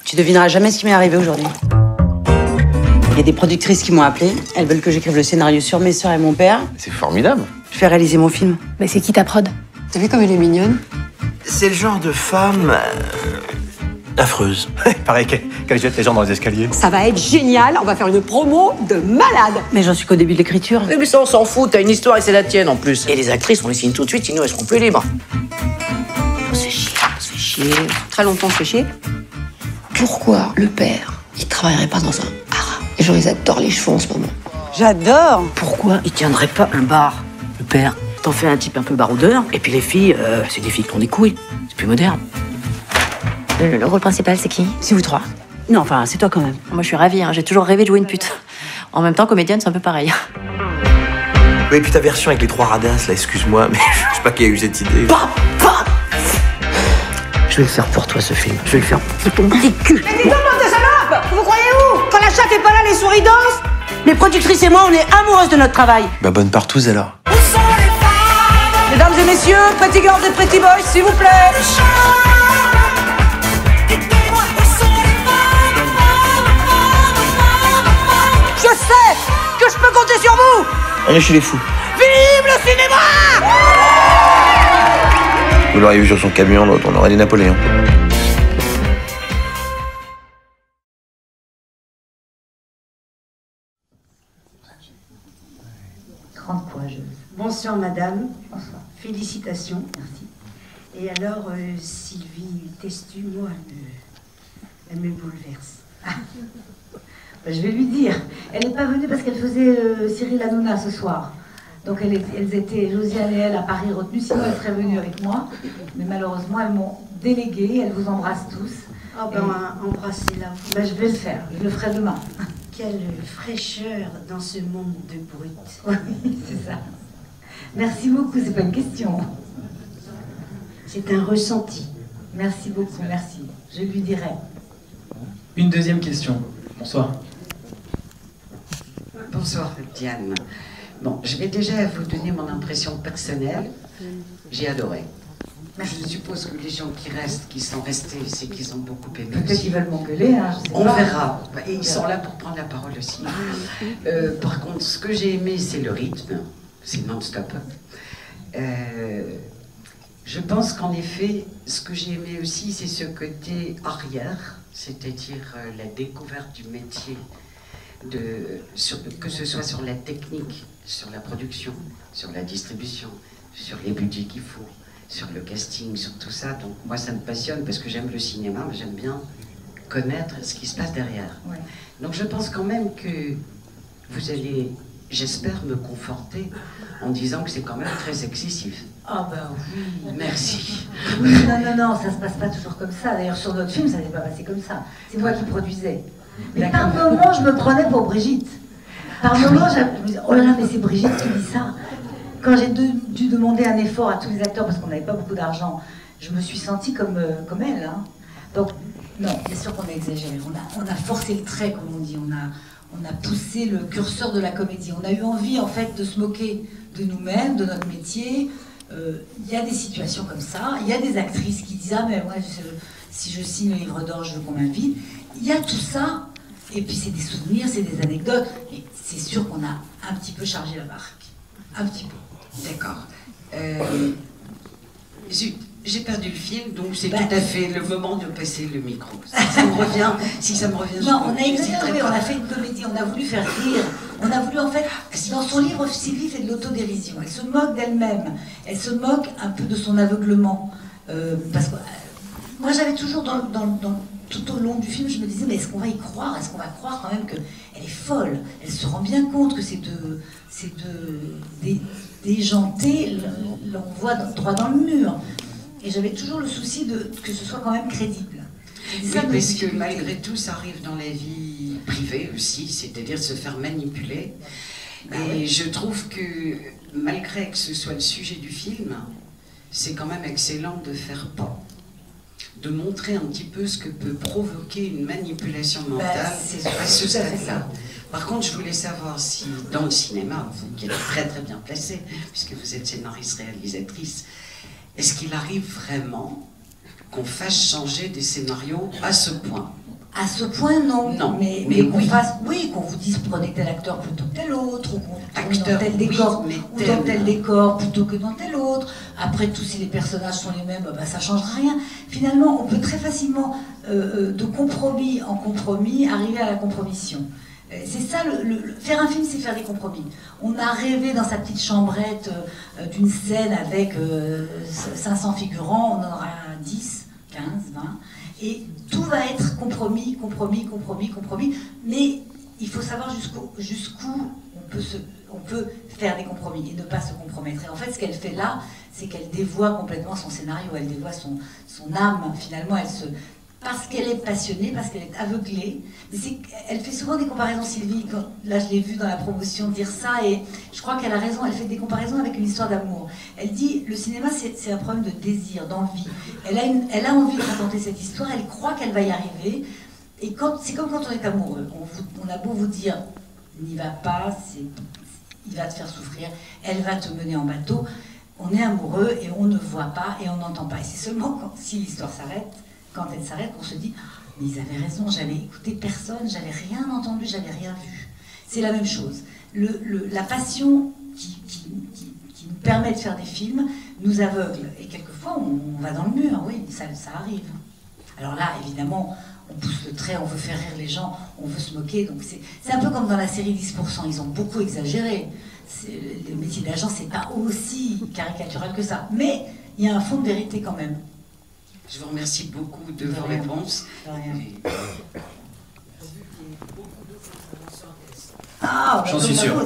Tu devineras jamais ce qui m'est arrivé aujourd'hui. Il y a des productrices qui m'ont appelé. Elles veulent que j'écrive le scénario sur mes sœurs et mon père. C'est formidable. Je fais réaliser mon film. Mais c'est qui ta prod? T'as vu comme elle est mignonne? C'est le genre de femme affreuse. Pareil qu'elle jette les gens dans les escaliers. Ça va être génial, on va faire une promo de malade. Mais j'en suis qu'au début de l'écriture. Mais ça, on s'en fout, t'as une histoire et c'est la tienne en plus. Et les actrices, on les signe tout de suite, sinon elles seront plus libres. On se fait chier. Très longtemps, on se fait chier. Pourquoi le père, il travaillerait pas dans un haras? Les gens, ils adorent les chevaux en ce moment. J'adore. Pourquoi il tiendrait pas un bar, le père? T'en fais un type un peu baroudeur, et puis les filles, c'est des filles qui ont des couilles. C'est plus moderne. Le rôle principal, c'est qui? C'est vous trois. Non, enfin, c'est toi quand même. Moi, je suis ravie, hein. J'ai toujours rêvé de jouer une pute. En même temps, comédienne, c'est un peu pareil. Oui, et puis ta version avec les 3 radins, là, excuse-moi, mais je sais pas qui a eu cette idée. Je vais le faire pour toi, ce film. Je vais le faire pour ton petit cul. Mais dis donc, bande de salopes! Vous croyez où? Quand la chatte est pas là, les souris dansent? Les productrices et moi, on est amoureuses de notre travail. Bah, bonne partouze alors. Mesdames et messieurs, Pretty Girls et Pretty Boys, s'il vous plaît. Je sais que je peux compter sur vous. On est chez les fous. Vive le cinéma! Vous l'auriez vu sur son camion, l'autre, on aurait dit Napoléon. Grande courageuse. Bonsoir madame. Bonsoir. Félicitations. Merci. Et alors, Sylvie Testu, moi, elle me bouleverse. Ah. Ben, je vais lui dire. Elle n'est pas venue parce qu'elle faisait Cyril Hanouna ce soir. Donc elles étaient, Josiane et elle, à Paris retenues, sinon elles seraient venues avec moi. Mais malheureusement, elles m'ont déléguée, elles vous embrassent tous. Ah ben, embrassez-la. Ben, je vais le faire, je le ferai demain. Quelle fraîcheur dans ce monde de brut. Oui, c'est ça. Merci beaucoup, c'est pas une question. C'est un ressenti. Merci beaucoup, merci. Je lui dirai. Une deuxième question. Bonsoir. Bonsoir, Diane. Bon, je vais déjà vous donner mon impression personnelle. J'ai adoré. Je suppose que les gens qui restent, qui sont restés, c'est qu'ils ont beaucoup aimé. Peut-être qu'ils veulent m'engueuler, hein, je sais On pas. verra. Et ils sont là pour prendre la parole aussi. Par contre, ce que j'ai aimé, c'est le rythme. C'est non-stop. Je pense qu'en effet, ce que j'ai aimé aussi, c'est ce côté arrière, c'est-à-dire la découverte du métier, que ce soit sur la technique, sur la production, sur la distribution, sur les budgets qu'il faut, sur le casting, sur tout ça. Donc moi, ça me passionne parce que j'aime le cinéma, mais j'aime bien connaître ce qui se passe derrière. Ouais. Donc je pense quand même que vous allez, j'espère, me conforter en disant que c'est quand même très excessif. Ah ben oui. Merci. Oui, non, ça se passe pas toujours comme ça. D'ailleurs, sur notre film, ça n'est pas passé comme ça. C'est moi qui produisais. Mais par moment, je me prenais pour Brigitte. Par moment, je me disais, oh là là, mais c'est Brigitte qui dit ça. Quand j'ai dû demander un effort à tous les acteurs, parce qu'on n'avait pas beaucoup d'argent, je me suis sentie comme elle. Hein. Donc, non, bien sûr qu'on a exagéré. On a forcé le trait, comme on dit. On a poussé le curseur de la comédie. On a eu envie, en fait, de se moquer de nous-mêmes, de notre métier. Il y a des situations comme ça. Il y a des actrices qui disent « Ah, mais ouais, si je signe le livre d'or, je veux qu'on m'invite. » Il y a tout ça. Et puis, c'est des souvenirs, c'est des anecdotes. Et c'est sûr qu'on a un petit peu chargé la barque. Un petit peu. D'accord. Zut, j'ai perdu le fil, donc c'est Bah, tout à fait le moment de passer le micro. Si ça me revient, Non, on a exagéré, on a fait une comédie, on a voulu faire rire. On a voulu, en fait, dans son livre, Sylvie fait de l'autodérision. Elle se moque d'elle-même. Elle se moque un peu de son aveuglement. Parce que moi, j'avais toujours, tout au long du film, je me disais, mais est-ce qu'on va y croire? Est-ce qu'on va croire quand même qu'elle est folle? Elle se rend bien compte que c'est déjanté, l'envoie droit dans le mur. Et j'avais toujours le souci que ce soit quand même crédible. Oui, parce que malgré tout, ça arrive dans la vie privée aussi, c'est-à-dire se faire manipuler. Et je trouve que, malgré que ce soit le sujet du film, c'est quand même excellent de faire pas. De montrer un petit peu ce que peut provoquer une manipulation mentale à ce stade-là. Par contre, je voulais savoir si, dans le cinéma, vous qui êtes très très bien placée, puisque vous êtes scénariste, réalisatrice, est-ce qu'il arrive vraiment qu'on fasse changer des scénarios à ce point? À ce point, non. Non, mais mais qu'on oui. fasse, oui, qu'on vous dise prenez tel acteur plutôt que tel autre, ou qu'on tourne Acteur, dans tel décor, oui, ou mais dans tel décor plutôt que dans tel autre. Après tout, si les personnages sont les mêmes, bah, ça ne changera rien. Finalement, on peut très facilement, de compromis en compromis, arriver à la compromission. C'est ça, faire un film, c'est faire des compromis. On a rêvé dans sa petite chambrette d'une scène avec 500 figurants, on en aura 10, 15, 20, et tout va être compromis, compromis, compromis, compromis, mais il faut savoir jusqu'où on peut faire des compromis et ne pas se compromettre. Et en fait, ce qu'elle fait là, c'est qu'elle dévoie complètement son scénario, elle dévoie son âme, finalement, parce qu'elle est passionnée, parce qu'elle est aveuglée. Mais elle fait souvent des comparaisons, Sylvie. Là, je l'ai vu dans la promotion dire ça, et je crois qu'elle a raison. Elle fait des comparaisons avec une histoire d'amour. Elle dit, le cinéma, c'est un problème de désir, d'envie. Elle a envie de raconter cette histoire, elle croit qu'elle va y arriver. Et c'est comme quand on est amoureux. On a beau vous dire, n'y va pas, il va te faire souffrir, elle va te mener en bateau. On est amoureux et on ne voit pas et on n'entend pas. Et c'est seulement si l'histoire s'arrête, quand elle s'arrête, on se dit « mais ils avaient raison, j'avais écouté personne, j'avais rien entendu, j'avais rien vu ». C'est la même chose. La passion qui nous permet de faire des films nous aveugle. Et quelquefois, on va dans le mur, oui, ça arrive. Alors là, évidemment, on pousse le trait, on veut faire rire les gens, on veut se moquer. Donc c'est un peu comme dans la série 10%, ils ont beaucoup exagéré. Le métier d'agent, c'est pas aussi caricatural que ça. Mais il y a un fond de vérité quand même. Je vous remercie beaucoup de vos réponses. Ah, j'en suis sûr.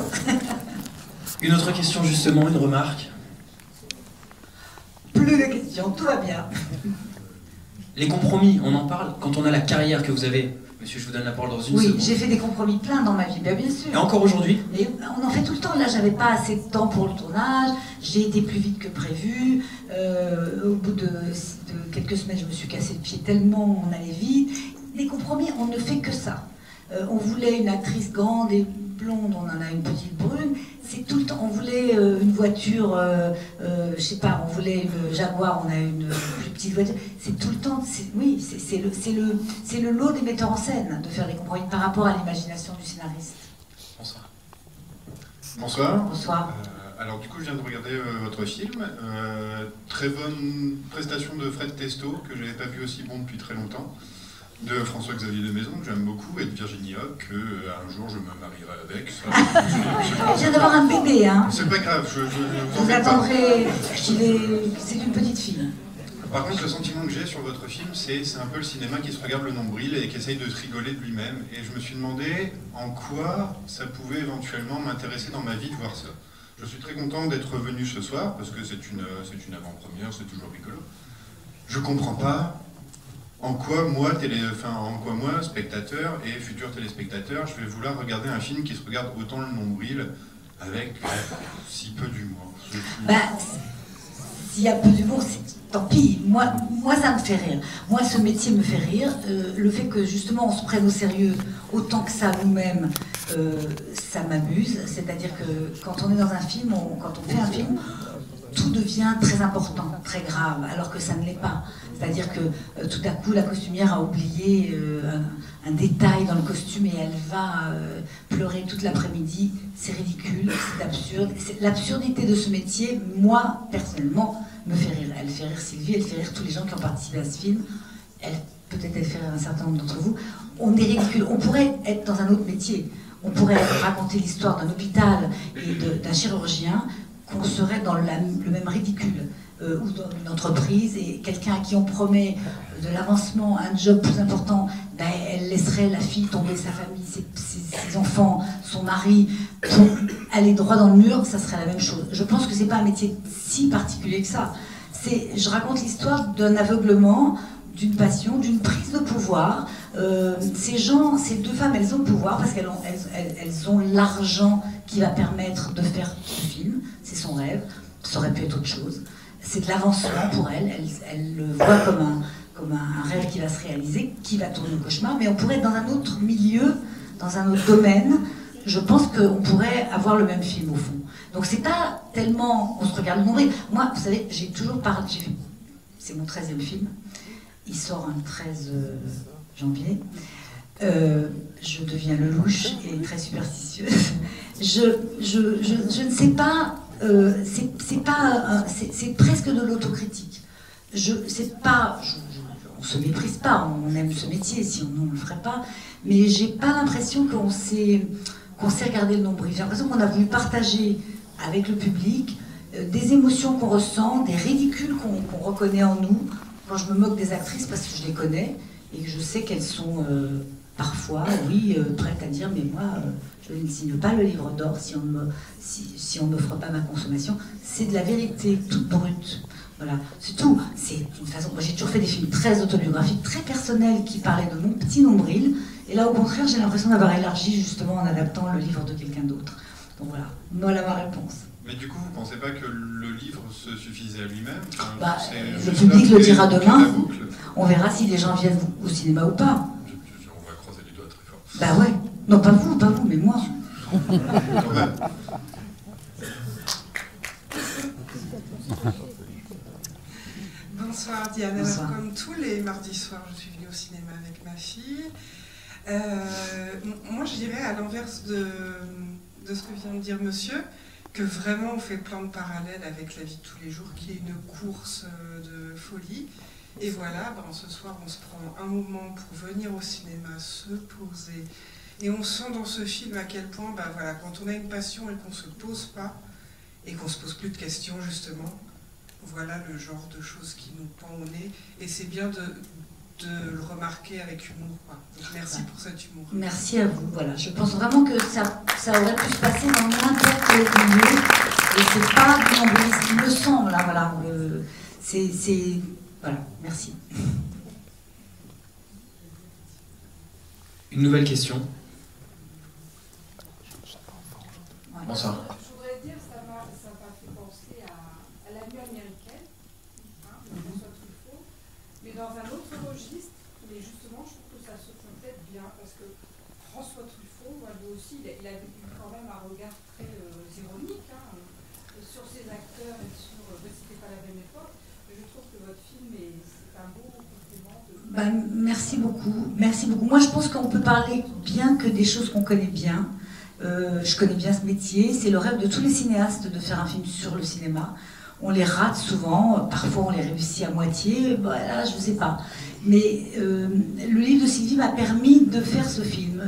Une autre question justement, une remarque. Plus de questions, tout va bien. Les compromis, on en parle quand on a la carrière que vous avez. Monsieur, je vous donne la parole dans une seconde. Oui, j'ai fait des compromis plein dans ma vie, bien sûr. Et encore aujourd'hui? Mais on en fait tout le temps. Là, j'avais pas assez de temps pour le tournage. J'ai été plus vite que prévu. Au bout de quelques semaines, je me suis cassé le pied tellement on allait vite. Les compromis, on ne fait que ça. On voulait une actrice grande et blonde, on en a une petite brune. C'est tout le temps. On voulait une voiture, je sais pas, on voulait une Jaguar, on a une plus petite voiture. C'est tout le temps. Oui, c'est le lot des metteurs en scène de faire des compromis par rapport à l'imagination du scénariste. Bonsoir. Bonsoir. Bonsoir. Alors du coup, je viens de regarder votre film. Très bonne prestation de Fred Testo, que je n'avais pas vu aussi bon depuis très longtemps. De François-Xavier de Maison, que j'aime beaucoup, et de Virginie Hogg, que un jour je me marierai avec. Je viens d'avoir un bébé, hein. C'est pas grave, vous attendrez. C'est une petite fille. Par contre, le sentiment que j'ai sur votre film, c'est un peu le cinéma qui se regarde le nombril et qui essaye de se rigoler de lui-même. Et je me suis demandé en quoi ça pouvait éventuellement m'intéresser dans ma vie de voir ça. Je suis très content d'être venu ce soir, parce que c'est une avant-première, c'est toujours rigolo. Je comprends pas en quoi moi, spectateur et futur téléspectateur, je vais vouloir regarder un film qui se regarde autant le nombril avec si peu d'humour. S'il y a peu d'humour, tant pis. Moi, ça me fait rire. Moi, ce métier me fait rire. Le fait que, justement, on se prenne au sérieux autant que ça nous-mêmes, ça m'amuse. C'est-à-dire que quand on est dans un film, quand on fait un film, tout devient très important, très grave, alors que ça ne l'est pas. C'est-à-dire que tout à coup, la costumière a oublié un détail dans le costume et elle va pleurer toute l'après-midi. C'est ridicule, c'est absurde. L'absurdité de ce métier, moi, personnellement, me fait rire. Elle fait rire Sylvie, elle fait rire tous les gens qui ont participé à ce film. Peut-être elle fait rire un certain nombre d'entre vous. On est ridicule. On pourrait être dans un autre métier. On pourrait raconter l'histoire d'un hôpital et d'un chirurgien, qu'on serait dans le même ridicule, ou dans une entreprise, et quelqu'un à qui on promet de l'avancement, un job plus important, elle laisserait la fille tomber, sa famille, ses enfants, son mari, pour aller droit dans le mur, ça serait la même chose. Je pense que c'est pas un métier si particulier que ça. Je raconte l'histoire d'un aveuglement, d'une passion, d'une prise de pouvoir. Ces deux femmes, elles ont le pouvoir parce qu'elles ont l'argent qui va permettre de faire ce film. C'est son rêve. Ça aurait pu être autre chose. C'est de l'avancement pour elles. Elles le voient comme un rêve qui va se réaliser, qui va tourner au cauchemar. Mais on pourrait être dans un autre milieu, dans un autre domaine. Je pense qu'on pourrait avoir le même film au fond. Donc c'est pas tellement qu'on se regarde le nombril. Moi, vous savez, j'ai toujours parlé. C'est mon 13e film. Il sort un 13 janvier. Je deviens lelouch et très superstitieuse. Je ne sais pas, c'est presque de l'autocritique. On se méprise pas, on aime ce métier, sinon on ne le ferait pas, mais j'ai pas l'impression qu'on sait regarder le nombril. J'ai l'impression qu'on a voulu partager avec le public des émotions qu'on ressent, des ridicules qu'on reconnaît en nous. Quand je me moque des actrices, parce que je les connais, et que je sais qu'elles sont parfois, oui, prêtes à dire, mais moi, je ne signe pas le livre d'or si on ne m'offre pas ma consommation. C'est de la vérité toute brute. Voilà, c'est tout. C'est une façon. Moi, j'ai toujours fait des films très autobiographiques, très personnels, qui parlaient de mon petit nombril. Et là, au contraire, j'ai l'impression d'avoir élargi justement en adaptant le livre de quelqu'un d'autre. Donc voilà ma réponse. Mais du coup, vous ne pensez pas que le livre se suffisait à lui-même? Le public le dira demain. On verra si les gens viennent au cinéma ou pas. On va croiser les doigts très fort. Bah ouais. Non, pas vous, mais moi. Bonsoir Diane. Bonsoir. Alors, comme tous les mardis soirs, je suis venue au cinéma avec ma fille. Moi, je dirais à l'inverse de ce que vient de dire monsieur, que vraiment on fait plein de parallèles avec la vie de tous les jours, qui est une course de folie. Et voilà, ce soir, on se prend un moment pour venir au cinéma, se poser. Et on sent dans ce film à quel point, quand on a une passion et qu'on ne se pose pas, et qu'on ne se pose plus de questions, justement, voilà le genre de choses qui nous pend au nez. Et c'est bien de le remarquer avec humour, quoi. Donc merci pour cet humour. Merci à vous. Voilà, je pense vraiment que ça aurait pu se passer dans n'importe quel milieu. Et c'est pas du nombrilisme, il me semble. Hein, voilà, voilà, merci. Une nouvelle question. Bonsoir. Je voudrais dire, ça m'a fait penser à La Nuit américaine, de François Truffaut, mais dans un autre registre. Mais justement, je trouve que ça se complète bien, parce que François Truffaut, lui aussi, il a eu quand même un regard très ironique sur ses acteurs et sur. C'était pas la même époque. Mais je trouve que votre film c'est un beau complément. Merci beaucoup. Merci beaucoup. Moi, je pense qu'on peut parler bien que des choses qu'on connaît bien. Je connais bien ce métier. C'est le rêve de tous les cinéastes de faire un film sur le cinéma. On les rate souvent. Parfois, on les réussit à moitié. Voilà, je ne sais pas. Mais le livre de Sylvie m'a permis de faire ce film,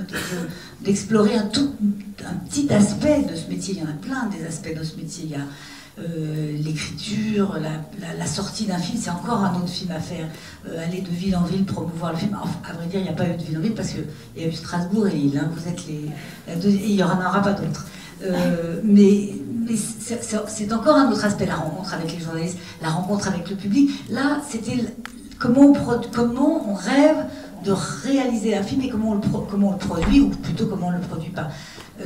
d'explorer un petit aspect de ce métier. Il y en a plein des aspects de ce métier. Il y a l'écriture, la sortie d'un film, c'est encore un autre film à faire. Aller de ville en ville, promouvoir le film. Enfin, à vrai dire, il n'y a pas eu de ville en ville parce qu'il y a eu Strasbourg et Lille. Hein, vous êtes la deuxième, et il n'y en aura pas d'autres. Mais c'est encore un autre aspect, la rencontre avec les journalistes, la rencontre avec le public. Là, c'était comment on rêve de réaliser un film et comment on le produit, ou plutôt comment on ne le produit pas.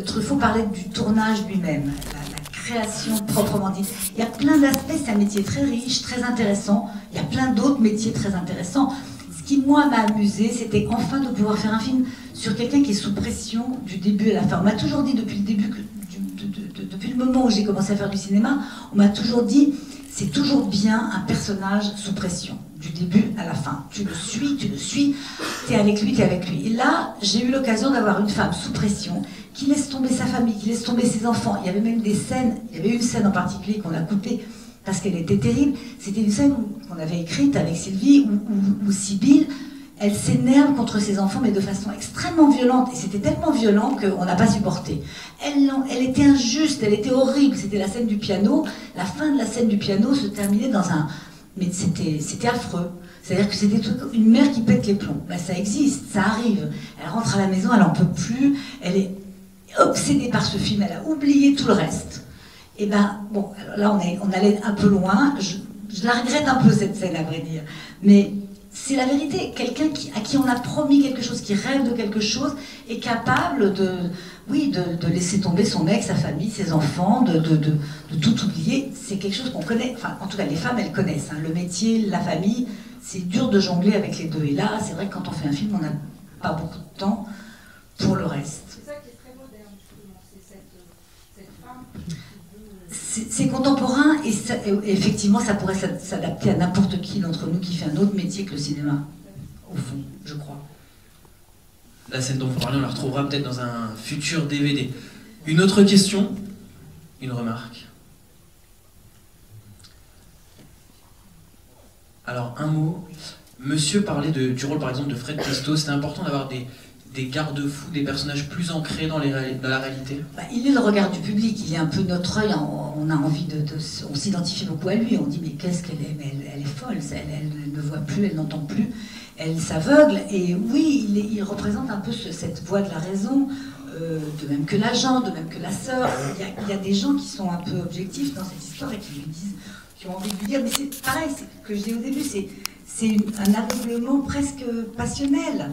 Truffaut parlait du tournage lui-même, la création proprement dite. Il y a plein d'aspects, c'est un métier très riche, très intéressant. Il y a plein d'autres métiers très intéressants. Ce qui, moi, m'a amusé, c'était enfin de pouvoir faire un film sur quelqu'un qui est sous pression du début à la fin. On m'a toujours dit depuis le début, depuis le moment où j'ai commencé à faire du cinéma, on m'a toujours dit, c'est toujours bien un personnage sous pression, du début à la fin. Tu le suis, t'es avec lui, Et là, j'ai eu l'occasion d'avoir une femme sous pression, qui laisse tomber sa famille, qui laisse tomber ses enfants. Il y avait même des scènes, il y avait une scène en particulier qu'on a coupée parce qu'elle était terrible. C'était une scène qu'on avait écrite avec Sylvie, où Sibylle, elle s'énerve contre ses enfants, mais de façon extrêmement violente. Et c'était tellement violent qu'on n'a pas supporté. Elle était injuste, elle était horrible. C'était la scène du piano. La fin de la scène du piano se terminait dans un... Mais c'était affreux. C'est-à-dire que c'était une mère qui pète les plombs. Ben, ça existe, ça arrive. Elle rentre à la maison, elle n'en peut plus. Elle est obsédée par ce film, elle a oublié tout le reste. Et ben, bon, alors là, on allait un peu loin. Je la regrette un peu, cette scène, à vrai dire. Mais... c'est la vérité, quelqu'un à qui on a promis quelque chose, qui rêve de quelque chose, est capable de laisser tomber son mec, sa famille, ses enfants, de tout oublier. C'est quelque chose qu'on connaît, enfin en tout cas les femmes elles connaissent, hein. Le métier, la famille, c'est dur de jongler avec les deux. Et là, c'est vrai que quand on fait un film, on n'a pas beaucoup de temps pour le reste. C'est ça qui est très moderne, justement, c'est cette femme c'est contemporain et effectivement ça pourrait s'adapter à n'importe qui d'entre nous qui fait un autre métier que le cinéma, au fond, je crois. La scène dont vous parlez, on la retrouvera peut-être dans un futur DVD. Une autre question, une remarque. Alors, un mot. Monsieur parlait du rôle, par exemple, de Fred Testo. C'était important d'avoir des garde-fous, des personnages plus ancrés dans la réalité. Il est le regard du public, il est un peu notre œil, on a envie on s'identifie beaucoup à lui, on dit mais qu'est-ce qu'elle est, mais elle est folle, elle ne voit plus, elle n'entend plus, elle s'aveugle, et oui, il représente un peu cette voix de la raison, de même que l'agent, de même que la sœur. Il y a des gens qui sont un peu objectifs dans cette histoire et qui lui disent, qui ont envie de lui dire, mais c'est pareil, c'est ce que je dis au début, c'est un aveuglement presque passionnel.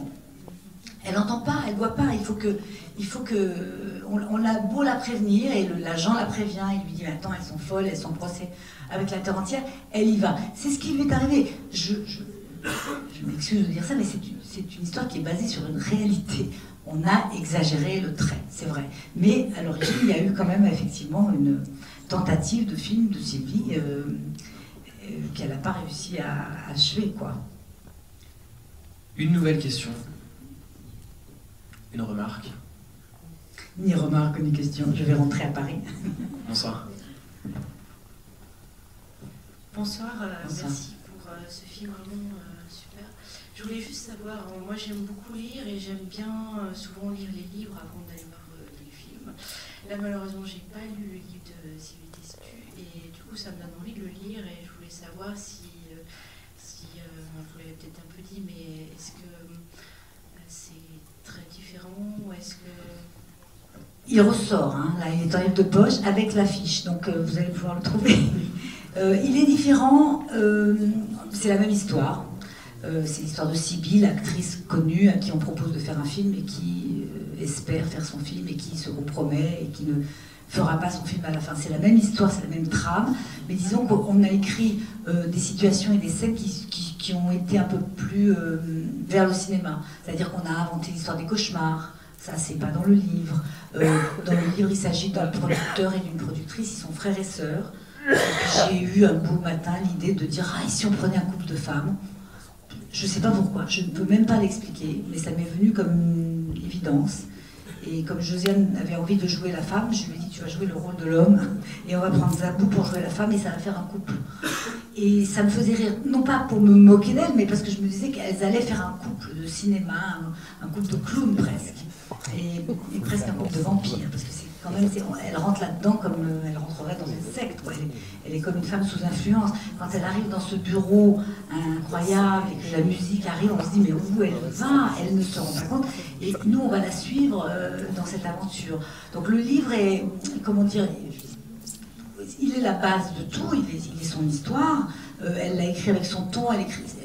Elle n'entend pas, elle ne voit pas, il faut que on a beau la prévenir, et l'agent la prévient, il lui dit, attends, elles sont folles, elles sont en procès avec la terre entière, elle y va. C'est ce qui lui est arrivé. Je m'excuse de dire ça, mais c'est une histoire qui est basée sur une réalité. On a exagéré le trait, c'est vrai. Mais à l'origine, il y a eu quand même effectivement une tentative de film de Sylvie qu'elle n'a pas réussi à achever, quoi. Une nouvelle question. Une remarque. Ni remarque, ni question. Je vais rentrer à Paris. Bonsoir. Bonsoir, merci pour ce film vraiment super. Je voulais juste savoir, moi j'aime beaucoup lire et j'aime bien souvent lire les livres avant d'aller voir les films. Là malheureusement j'ai pas lu le livre de Sylvie Testu et du coup ça me donne envie de le lire et je voulais savoir si vous l'avez peut-être un peu dit, mais est-ce que c'est très différent ou est-ce que... Il ressort, hein, là il est en livre de poche avec l'affiche, donc vous allez pouvoir le trouver. Il est différent, c'est la même histoire. C'est l'histoire de Sibylle, actrice connue à qui on propose de faire un film et qui espère faire son film et qui se compromet et qui ne fera pas son film à la fin. C'est la même histoire, c'est la même trame, mais disons qu'on a écrit des situations et des scènes qui ont été un peu plus vers le cinéma. C'est-à-dire qu'on a inventé l'histoire des cauchemars, ça c'est pas dans le livre. Dans le livre, il s'agit d'un producteur et d'une productrice, ils sont frères et sœurs. J'ai eu un beau matin l'idée de dire « Ah, et si on prenait un couple de femmes ?» Je ne sais pas pourquoi, je ne peux même pas l'expliquer, mais ça m'est venu comme une évidence. Et comme Josiane avait envie de jouer la femme, je lui ai dit, tu vas jouer le rôle de l'homme, et on va prendre Zabou pour jouer la femme, et ça va faire un couple. Et ça me faisait rire, non pas pour me moquer d'elle, mais parce que je me disais qu'elles allaient faire un couple de cinéma, un couple de clowns presque, et presque un couple de vampires, parce que c'est quand même, elle rentre là-dedans comme elle rentrerait dans une secte, quoi. Elle est comme une femme sous influence. Quand elle arrive dans ce bureau incroyable et que la musique arrive, on se dit mais où elle va? Elle ne se rend pas compte. Et nous, on va la suivre dans cette aventure. Donc le livre est, comment dire, il est la base de tout, il est son histoire. Elle l'a écrit avec son ton,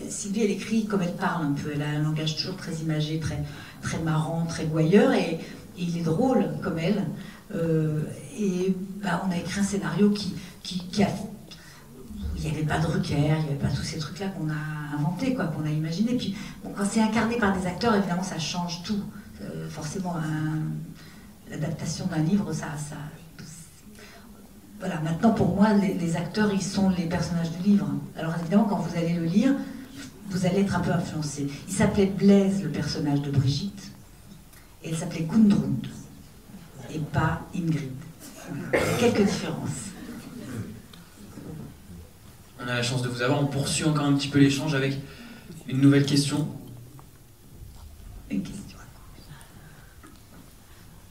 Sylvie, elle écrit comme elle parle un peu. Elle a un langage toujours très imagé, très, très marrant, très gouailleur, et il est drôle comme elle. On a écrit un scénario il n'y avait pas de Drucker, il n'y avait pas tous ces trucs-là qu'on a inventés, quoi, qu'on a imaginés. Puis bon, quand c'est incarné par des acteurs, évidemment, ça change tout. Forcément, l'adaptation d'un livre, ça... Voilà, maintenant, pour moi, les acteurs, ils sont les personnages du livre. Alors évidemment, quand vous allez le lire, vous allez être un peu influencé. Il s'appelait Blaise, le personnage de Brigitte, et elle s'appelait Gundrun, et pas Ingrid. Il y a quelques différences. On a la chance de vous avoir, on poursuit encore un petit peu l'échange avec une nouvelle question. Une question.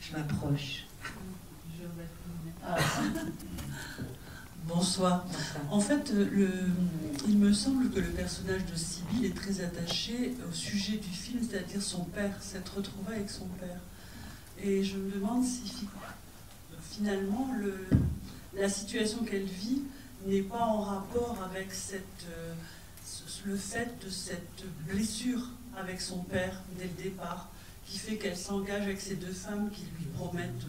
Je m'approche. Bonsoir. En fait, il me semble que le personnage de Sibylle est très attaché au sujet du film, c'est-à-dire son père, s'être retrouvé avec son père. Et je me demande si finalement la situation qu'elle vit n'est pas en rapport avec le fait de cette blessure avec son père dès le départ, qui fait qu'elle s'engage avec ces deux femmes qui lui promettent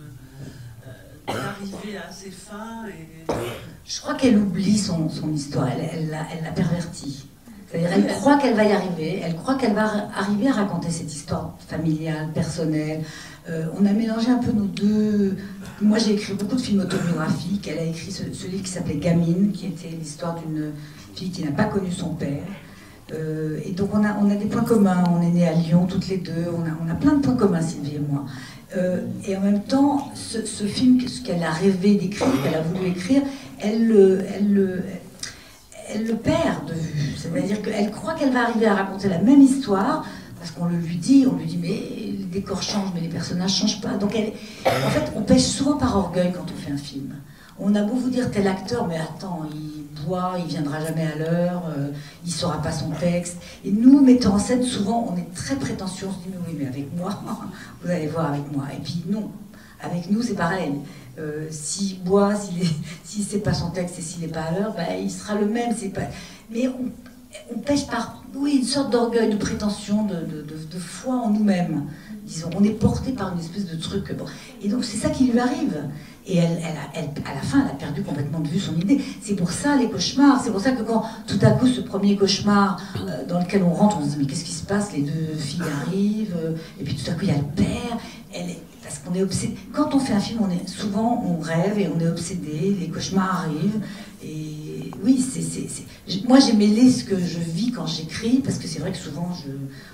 d'arriver à ses fins. Je crois qu'elle oublie son histoire, elle l'a pervertie. C'est-à-dire elle croit qu'elle va y arriver, elle croit qu'elle va arriver à raconter cette histoire familiale, personnelle. On a mélangé un peu nos deux... Moi j'ai écrit beaucoup de films autobiographiques, elle a écrit ce livre qui s'appelait Gamine, qui était l'histoire d'une fille qui n'a pas connu son père. Et donc on a des points communs. On est nés à Lyon toutes les deux. On a plein de points communs, Sylvie et moi. Et en même temps, ce film, ce qu'elle a rêvé d'écrire, qu'elle a voulu écrire, elle le perd de vue. C'est-à-dire qu'elle croit qu'elle va arriver à raconter la même histoire, parce qu'on lui dit, mais les décors changent, mais les personnages ne changent pas. Donc en fait, on pêche souvent par orgueil quand on fait un film. On a beau vous dire tel acteur, mais attends, il boit, il viendra jamais à l'heure, il saura pas son texte. Et nous, metteurs en scène, souvent, on est très prétentieux, on se dit, mais oui, mais avec moi, vous allez voir avec moi. Et puis non, avec nous, c'est pareil. S'il boit, s'il sait pas son texte et s'il n'est pas à l'heure, il sera le même. Mais on pêche par, une sorte d'orgueil, de prétention, de foi en nous-mêmes. Disons, on est porté par une espèce de truc. Bon. Et donc c'est ça qui lui arrive. Et à la fin, elle a perdu complètement de vue son idée. C'est pour ça les cauchemars. C'est pour ça que quand tout à coup ce premier cauchemar dans lequel on rentre, on se dit mais qu'est-ce qui se passe? Les deux filles arrivent, et puis tout à coup il y a le père. Parce qu'on est obsédé. Quand on fait un film, souvent on rêve et on est obsédé. Les cauchemars arrivent. Et oui, moi j'ai mêlé ce que je vis quand j'écris, parce que c'est vrai que souvent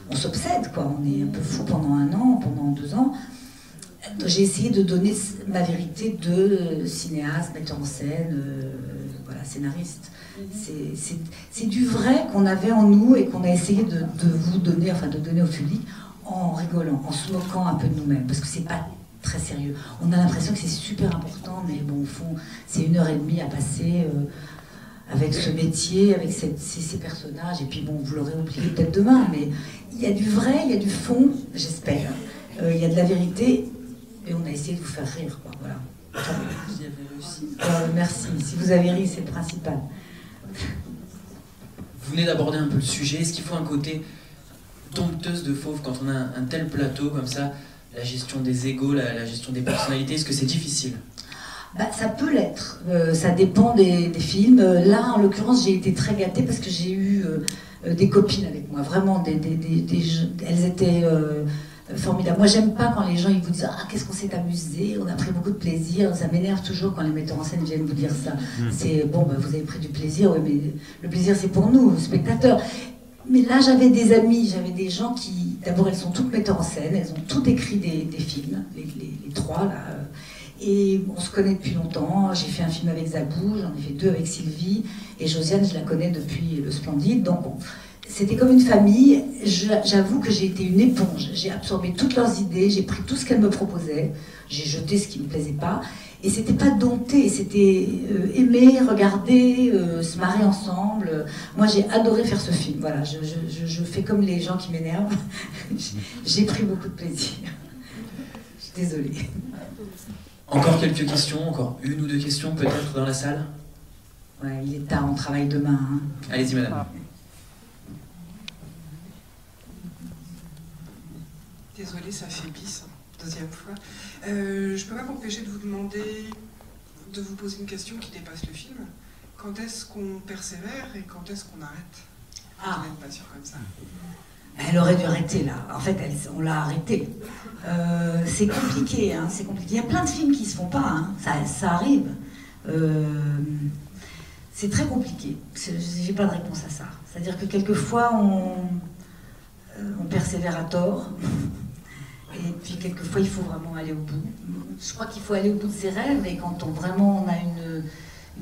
on s'obsède, quoi. On est un peu fou pendant 1 an, pendant 2 ans. J'ai essayé de donner ma vérité de cinéaste, metteur en scène, scénariste. C'est du vrai qu'on avait en nous et qu'on a essayé de vous donner, enfin de donner au public, en rigolant, en se moquant un peu de nous-mêmes, parce que c'est pas très sérieux. On a l'impression que c'est super important, mais bon, au fond, c'est 1h30 à passer avec ce métier, avec ces personnages, et puis bon, vous l'aurez oublié peut-être demain, mais il y a du vrai, il y a du fond, j'espère. Il y a de la vérité, et on a essayé de vous faire rire, quoi, voilà. Vous y avez réussi. Merci, si vous avez ri, c'est le principal. Vous venez d'aborder un peu le sujet, est-ce qu'il faut un côté dompteuse de fauve quand on a un tel plateau comme ça, la gestion des égos, la gestion des personnalités, est-ce que c'est difficile? Ça peut l'être, ça dépend des films. Là, en l'occurrence, j'ai été très gâtée parce que j'ai eu des copines avec moi, vraiment, elles étaient formidables. Moi, j'aime pas quand les gens ils vous disent « Ah, qu'est-ce qu'on s'est amusé, on a pris beaucoup de plaisir ». Ça m'énerve toujours quand les metteurs en scène viennent vous dire ça. C'est « Bon, vous avez pris du plaisir, oui, mais le plaisir, c'est pour nous, spectateurs ». Mais là, j'avais des amis, j'avais des gens qui, d'abord, elles sont toutes metteurs en scène, elles ont toutes écrit des films, les 3, là. Et on se connaît depuis longtemps. J'ai fait un film avec Zabou, j'en ai fait 2 avec Sylvie. Et Josiane, je la connais depuis Le Splendide. Donc, c'était comme une famille. J'avoue que j'ai été une éponge. J'ai absorbé toutes leurs idées, j'ai pris tout ce qu'elles me proposaient. J'ai jeté ce qui ne me plaisait pas. Et c'était pas dompté, c'était aimer, regarder, se marrer ensemble. Moi, j'ai adoré faire ce film. Voilà, je fais comme les gens qui m'énervent. J'ai pris beaucoup de plaisir. Je suis désolée. Encore quelques questions, encore 1 ou 2 questions peut-être dans la salle? Ouais, il est tard, on travaille demain. Hein. Allez-y, madame. Désolée, ça fait bis, 2e fois. Je peux pas m'empêcher de vous demander, de vous poser une question qui dépasse le film. Quand est-ce qu'on persévère et quand est-ce qu'on arrête? Ah. Vous n'êtes pas sûr comme ça. Elle aurait dû arrêter là. En fait, on l'a arrêtée. C'est compliqué, hein, c'est compliqué. Il y a plein de films qui se font pas, hein. Ça arrive. C'est très compliqué. J'ai pas de réponse à ça. C'est-à-dire que quelquefois on persévère à tort. Et puis quelquefois il faut vraiment aller au bout. Je crois qu'il faut aller au bout de ses rêves, et quand on a une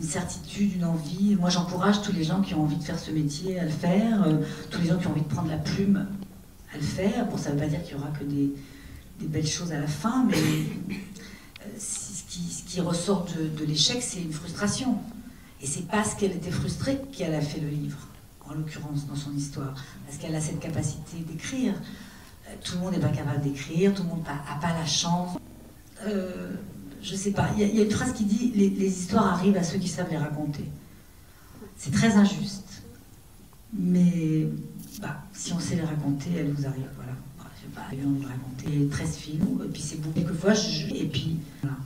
certitude, une envie. Moi, j'encourage tous les gens qui ont envie de faire ce métier à le faire, tous les gens qui ont envie de prendre la plume à le faire. Bon, ça ne veut pas dire qu'il y aura que des belles choses à la fin, mais ce qui ressort de l'échec, c'est une frustration. Et c'est parce qu'elle était frustrée qu'elle a fait le livre, en l'occurrence, dans son histoire. Parce qu'elle a cette capacité d'écrire. Tout le monde n'est pas capable d'écrire, tout le monde n'a pas la chance. Je sais pas, il y a une phrase qui dit « Les histoires arrivent à ceux qui savent les raconter ». C'est très injuste, mais si on sait les raconter, elles vous arrivent, voilà. Je sais pas, j'ai envie de raconter 13 films, et puis c'est beau. Quelquefois, et puis, voilà.